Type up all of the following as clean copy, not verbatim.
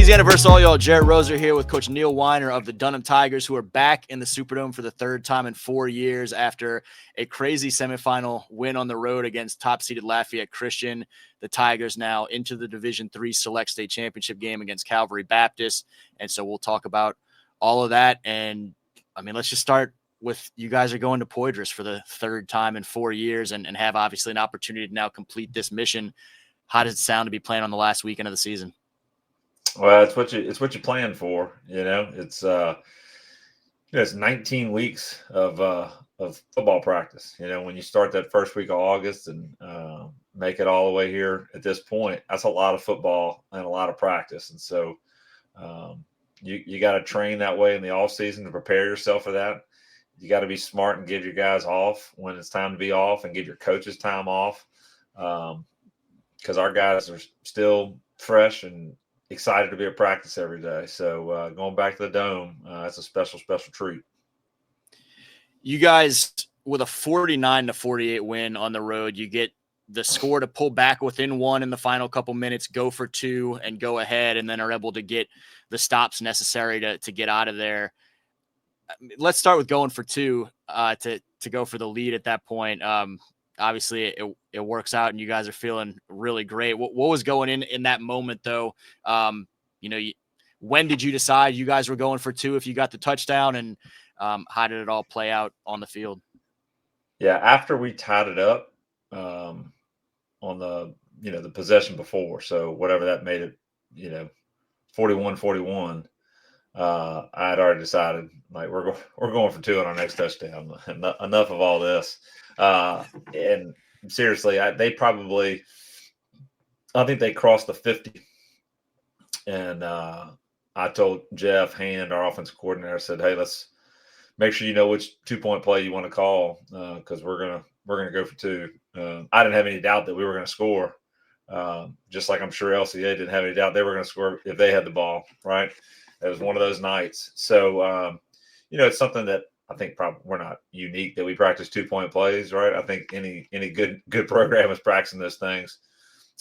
Louisiana versus all y'all. Jared Roser here with Coach Neil Weiner of the Dunham Tigers, who are back in the Superdome for the third time in 4 years after a crazy semifinal win on the road against top-seeded Lafayette Christian. The Tigers now into the Division III Select State Championship game against Calvary Baptist. And so we'll talk about all of that. And, I mean, let's just start with you guys are going to Poydras for the third time in 4 years and have obviously an opportunity to now complete this mission. How does it sound to be playing on the last weekend of the season? Well, it's what you plan for. It's 19 weeks of football practice. When you start that first week of August and make it all the way here at this point, that's a lot of football and a lot of practice. And so you got to train that way in the off season to prepare yourself for that. You got to be smart and give your guys off when it's time to be off, and give your coaches time off, because our guys are still fresh and excited to be at practice every day. So going back to the Dome, it's a special treat. You guys, with a 49-48 win on the road, you get the score to pull back within one in the final couple minutes, go for two and go ahead, and then are able to get the stops necessary to get out of there. Let's start with going for two to go for the lead at that point. Obviously it works out and you guys are feeling really great. What was going in that moment though? When did you decide you guys were going for two if you got the touchdown, and how did it all play out on the field? Yeah, after we tied it up on the possession before, so whatever that made it, 41-41, I had already decided, like, we're going for two on our next touchdown. Enough of all this. And seriously, I think they crossed the 50. And I told Jeff Hand, our offensive coordinator, I said, hey, let's make sure you know which 2-point play you want to call, because we're gonna go for two. I didn't have any doubt that we were going to score, just like I'm sure LCA didn't have any doubt they were going to score if they had the ball, right? It was one of those nights. So, it's something that I think probably we're not unique that we practice 2-point plays, right? I think any good program is practicing those things.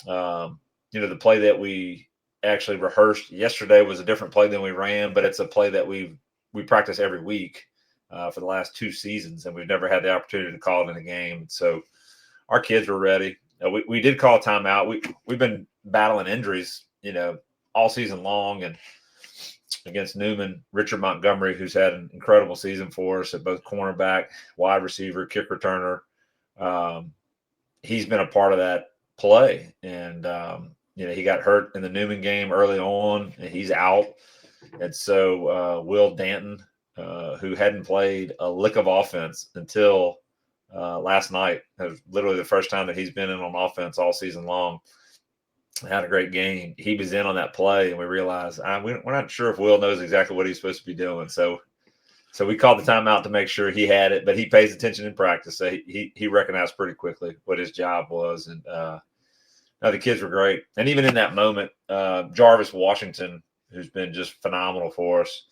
The play that we actually rehearsed yesterday was a different play than we ran, but it's a play that we practice every week for the last 2 seasons, and we've never had the opportunity to call it in a game. So our kids were ready. We did call a timeout. We've been battling injuries, all season long, and against Newman, Richard Montgomery, who's had an incredible season for us at both cornerback, wide receiver, kick returner. He's been a part of that play. And, he got hurt in the Newman game early on, and he's out. And so Will Danton, who hadn't played a lick of offense until last night, was literally the first time that he's been in on offense all season long, had a great game. He was in on that play, and we realized we're not sure if Will knows exactly what he's supposed to be doing. So we called the timeout to make sure he had it, but he pays attention in practice. So he recognized pretty quickly what his job was. And the kids were great. And even in that moment, Jarvis Washington, who's been just phenomenal for us,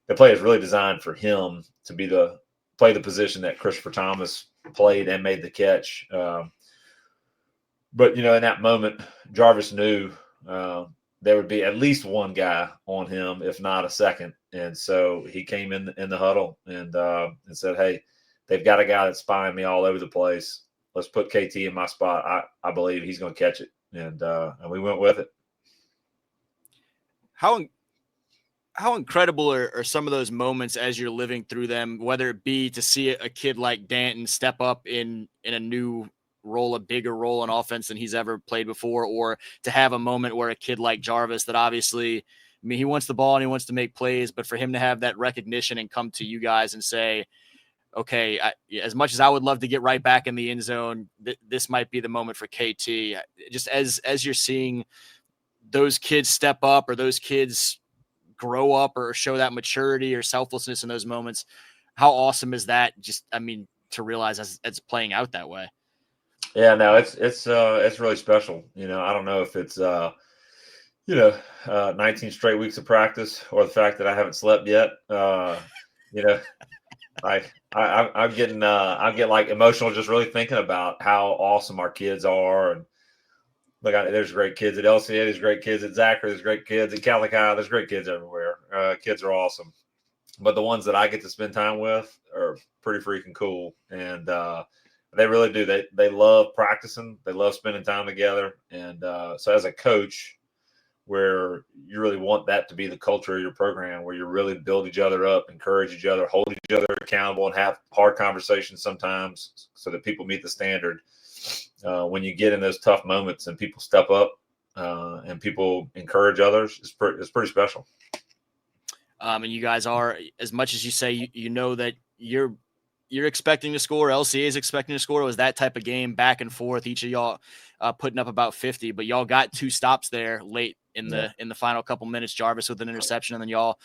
the play is really designed for him to play the position that Christopher Thomas played and made the catch. But, in that moment, Jarvis knew there would be at least one guy on him, if not a second. And so he came in the huddle and said, hey, they've got a guy that's spying me all over the place. Let's put KT in my spot. I believe he's going to catch it. And we went with it. How incredible are some of those moments as you're living through them, whether it be to see a kid like Danton step up in a new role, a bigger role in offense than he's ever played before, or to have a moment where a kid like Jarvis that obviously, he wants the ball and he wants to make plays, but for him to have that recognition and come to you guys and say, okay, as much as I would love to get right back in the end zone, this might be the moment for KT. Just as you're seeing those kids step up or those kids grow up or show that maturity or selflessness in those moments, how awesome is that? Just, to realize as it's playing out that way. Yeah, no, it's really special. I don't know if it's 19 straight weeks of practice or the fact that I haven't slept yet. I get like emotional just really thinking about how awesome our kids are, and look, there's great kids at LCA. There's great kids at Zachary. There's great kids at Catholic High. There's great kids everywhere. Kids are awesome. But the ones that I get to spend time with are pretty freaking cool. And they really do. They love practicing. They love spending time together. And so as a coach, where you really want that to be the culture of your program, where you really build each other up, encourage each other, hold each other accountable, and have hard conversations sometimes so that people meet the standard. When you get in those tough moments and people step up and people encourage others, it's pretty special. And you guys are, as much as you say, you know that you're expecting to score, LCA is expecting to score. It was that type of game, back and forth, each of y'all putting up about 50, but y'all got 2 stops there late in the final couple minutes. Jarvis with an interception, and then y'all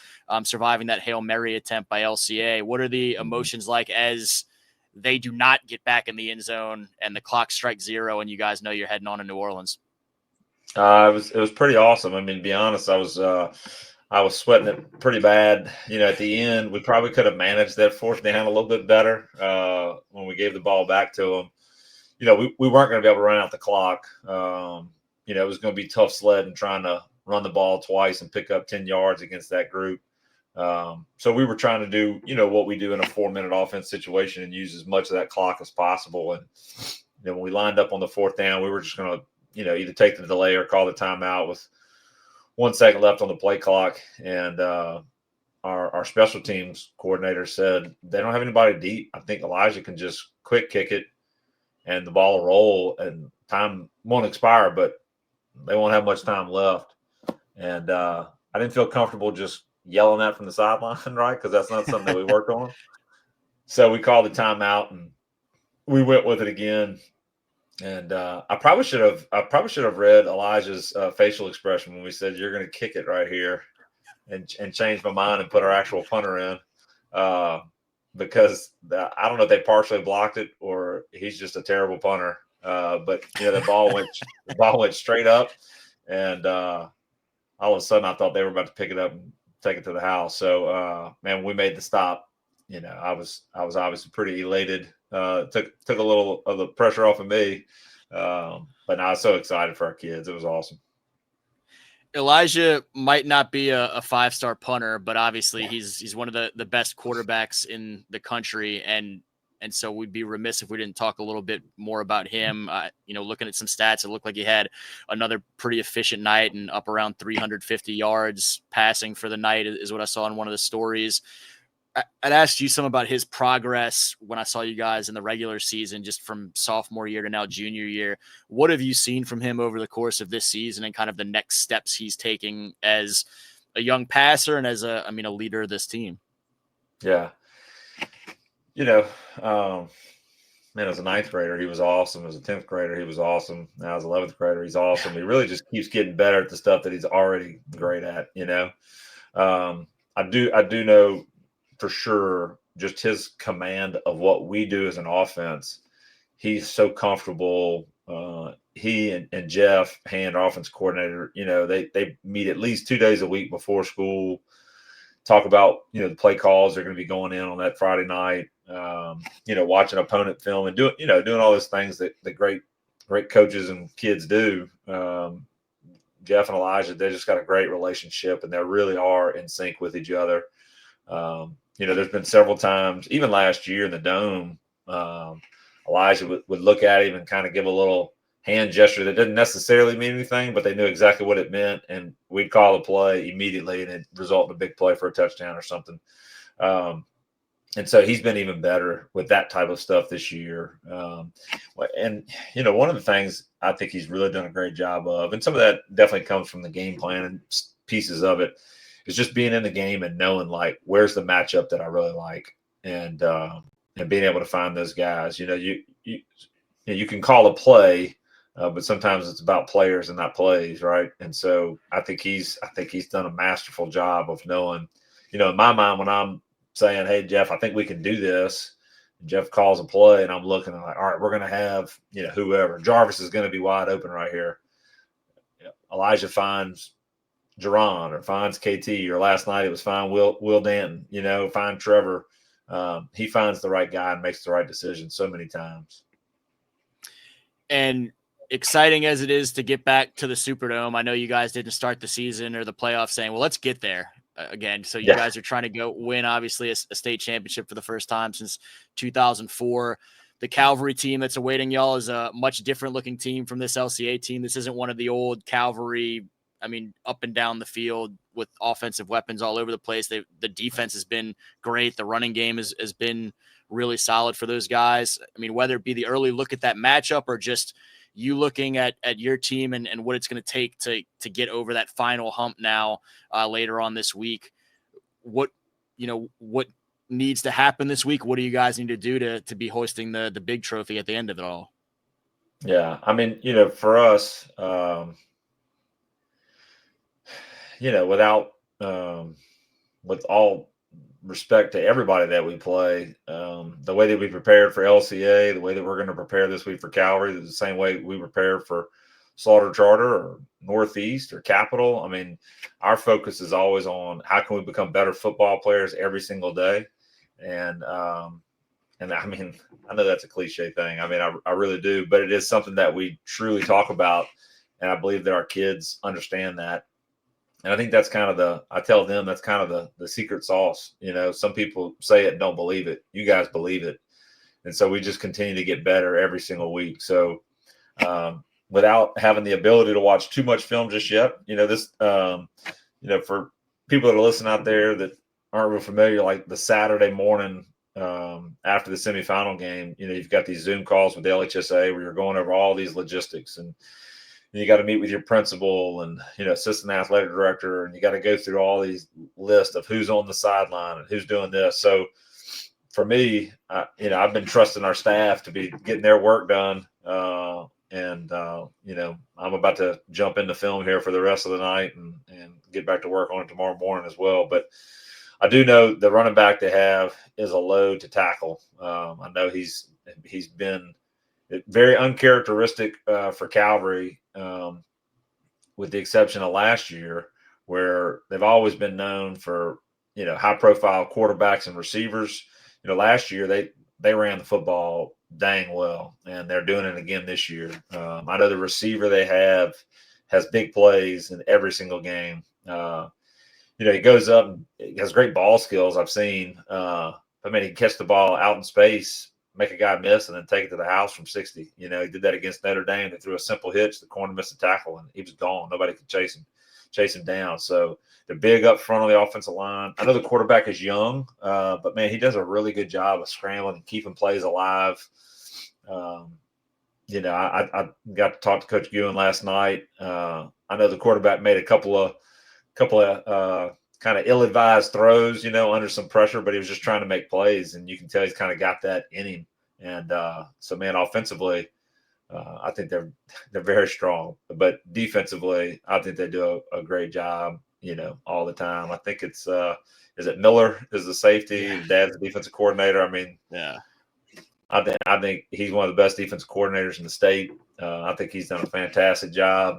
surviving that Hail Mary attempt by LCA. What are the emotions like as they do not get back in the end zone and the clock strikes 0 and you guys know you're heading on to New Orleans? It was pretty awesome. I mean, to be honest, I was sweating it pretty bad. At the end, we probably could have managed that 4th down a little bit better when we gave the ball back to them. We weren't going to be able to run out the clock. It was going to be tough sledding trying to run the ball twice and pick up 10 yards against that group. So we were trying to do, what we do in a 4-minute offense situation and use as much of that clock as possible. And when we lined up on the 4th down, we were just going to, either take the delay or call the timeout with 1 second left on the play clock. And our special teams coordinator said they don't have anybody deep. I think Elijah can just quick kick it and the ball will roll and time won't expire, but they won't have much time left. And I didn't feel comfortable just yelling that from the sideline, right? Because that's not something that we worked on. So we called the timeout and we went with it again. And I probably should have read Elijah's facial expression when we said you're going to kick it right here, and change my mind and put our actual punter in, because I don't know if they partially blocked it or he's just a terrible punter. But the ball went straight up, and all of a sudden I thought they were about to pick it up and take it to the house. So man, we made the stop. I was obviously pretty elated. Took a little of the pressure off of me, but I was so excited for our kids. It was awesome. Elijah might not be a 5-star punter, but obviously he's one of the best quarterbacks in the country, and so we'd be remiss if we didn't talk a little bit more about him. Looking at some stats, it looked like he had another pretty efficient night and up around 350 yards passing for the night is what I saw in one of the stories. I'd asked you some about his progress when I saw you guys in the regular season, just from sophomore year to now junior year. What have you seen from him over the course of this season and kind of the next steps he's taking as a young passer and as a leader of this team? Yeah. Man, as a 9th grader, he was awesome. As a 10th grader, he was awesome. Now as 11th grader, he's awesome. He really just keeps getting better at the stuff that he's already great at. I do know for sure just his command of what we do as an offense. He's so comfortable. He and Jeff Hand, our offense coordinator, they meet at least 2 days a week before school, talk about, the play calls they're going to be going in on that Friday night, watching opponent film and doing all those things that the great coaches and kids do. Jeff and Elijah, they just got a great relationship and they really are in sync with each other. There's been several times, even last year in the Dome, Elijah would look at him and kind of give a little hand gesture that didn't necessarily mean anything, but they knew exactly what it meant. And we'd call a play immediately and it resulted in a big play for a touchdown or something. And so he's been even better with that type of stuff this year. And one of the things I think he's really done a great job of, and some of that definitely comes from the game plan and pieces of it, is just being in the game and knowing, like, where's the matchup that I really like, and being able to find those guys. You can call a play, but sometimes it's about players and not plays, right? And so I think he's done a masterful job of knowing, in my mind, when I'm saying, hey, Jeff, I think we can do this, and Jeff calls a play and I'm looking, I'm like, all right, we're going to have, whoever. Jarvis is going to be wide open right here. Elijah finds Jerron or finds KT, or last night it was find Will Danton, find Trevor. He finds the right guy and makes the right decision so many times. And exciting as it is to get back to the Superdome, I know you guys didn't start the season or the playoffs saying, well, let's get there again. So you guys are trying to go win, obviously, a state championship for the first time since 2004. The Calvary team that's awaiting y'all is a much different looking team from this LCA team. This isn't one of the old Calvary, I mean, up and down the field with offensive weapons all over the place. The defense has been great. The running game has been really solid for those guys. I mean, whether it be the early look at that matchup or just you looking at your team and what it's going to take to get over that final hump now later on this week, what needs to happen this week? What do you guys need to do to be hoisting the big trophy at the end of it all? Yeah. I mean, for us, with all respect to everybody that we play, the way that we prepared for LCA, the way that we're going to prepare this week for Calvary, the same way we prepare for Slaughter Charter or Northeast or Capital. I mean, our focus is always on how can we become better football players every single day. And I mean, I know that's a cliche thing. I mean, I really do, but it is something that we truly talk about. And I believe that our kids understand that. And I think that's kind of I tell them that's kind of the secret sauce. Some people say it and don't believe it. You guys believe it. And so we just continue to get better every single week. So without having the ability to watch too much film just yet, for people that are listening out there that aren't real familiar, like the Saturday morning after the semifinal game, you've got these Zoom calls with the LHSA where you're going over all these logistics, and you got to meet with your principal and assistant athletic director, and you got to go through all these lists of who's on the sideline and who's doing this. So for me, I've been trusting our staff to be getting their work done, and I'm about to jump into film here for the rest of the night and get back to work on it tomorrow morning as well. But I do know the running back they have is a load to tackle. I know he's been very uncharacteristic for Calvary, with the exception of last year, where they've always been known for high-profile quarterbacks and receivers. Last year they ran the football dang well, and they're doing it again this year. I know the receiver they have has big plays in every single game. He goes up and he has great ball skills. I've seen. I mean, he can catch the ball out in space, make a guy miss, and then take it to the house from 60. He did that against Notre Dame. They threw a simple hitch. The corner missed a tackle, and he was gone. Nobody could chase him down. So they're big up front on the offensive line. I know the quarterback is young, but, man, he does a really good job of scrambling and keeping plays alive. I got to talk to Coach Ewan last night. I know the quarterback made a couple of kind of ill-advised throws, under some pressure, but he was just trying to make plays, and you can tell he's kind of got that in him. And so, man, offensively, I think they're very strong, but defensively, I think they do a great job, all the time. I think it's is it Miller is the safety, yeah. Dad's the defensive coordinator. I mean, yeah, I think he's one of the best defensive coordinators in the state. I think he's done a fantastic job.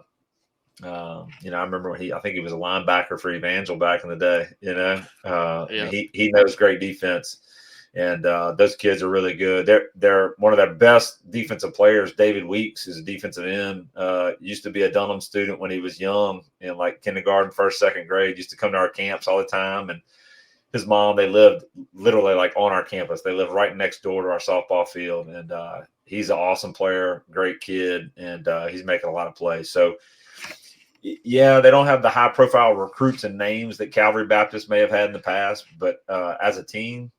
I remember I think he was a linebacker for Evangel back in the day, yeah. He knows great defense, and those kids are really good. They're one of their best defensive players. David Weeks is a defensive end, used to be a Dunham student when he was young in like kindergarten, first, second grade, used to come to our camps all the time. And his mom, they lived literally like on our campus. They lived right next door to our softball field. And he's an awesome player, great kid, and he's making a lot of plays. So, yeah, they don't have the high-profile recruits and names that Calvary Baptist may have had in the past, but as a team,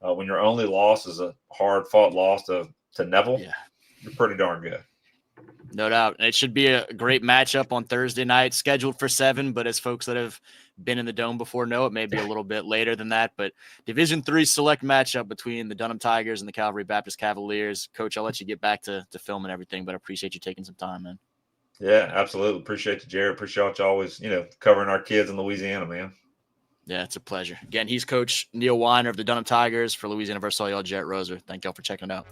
when your only loss is a hard-fought loss to Neville, yeah, you're pretty darn good. No doubt. It should be a great matchup on Thursday night, scheduled for 7, but as folks that have been in the Dome before know, it may be a little bit later than that. But Division III select matchup between the Dunham Tigers and the Calvary Baptist Cavaliers. Coach, I'll let you get back to film and everything, but I appreciate you taking some time, man. Yeah, absolutely. Appreciate you, Jared. Appreciate you always, covering our kids in Louisiana, man. Yeah, it's a pleasure. Again, he's Coach Neil Weiner of the Dunham Tigers for Louisiana versus Jet Roser. Thank y'all for checking it out.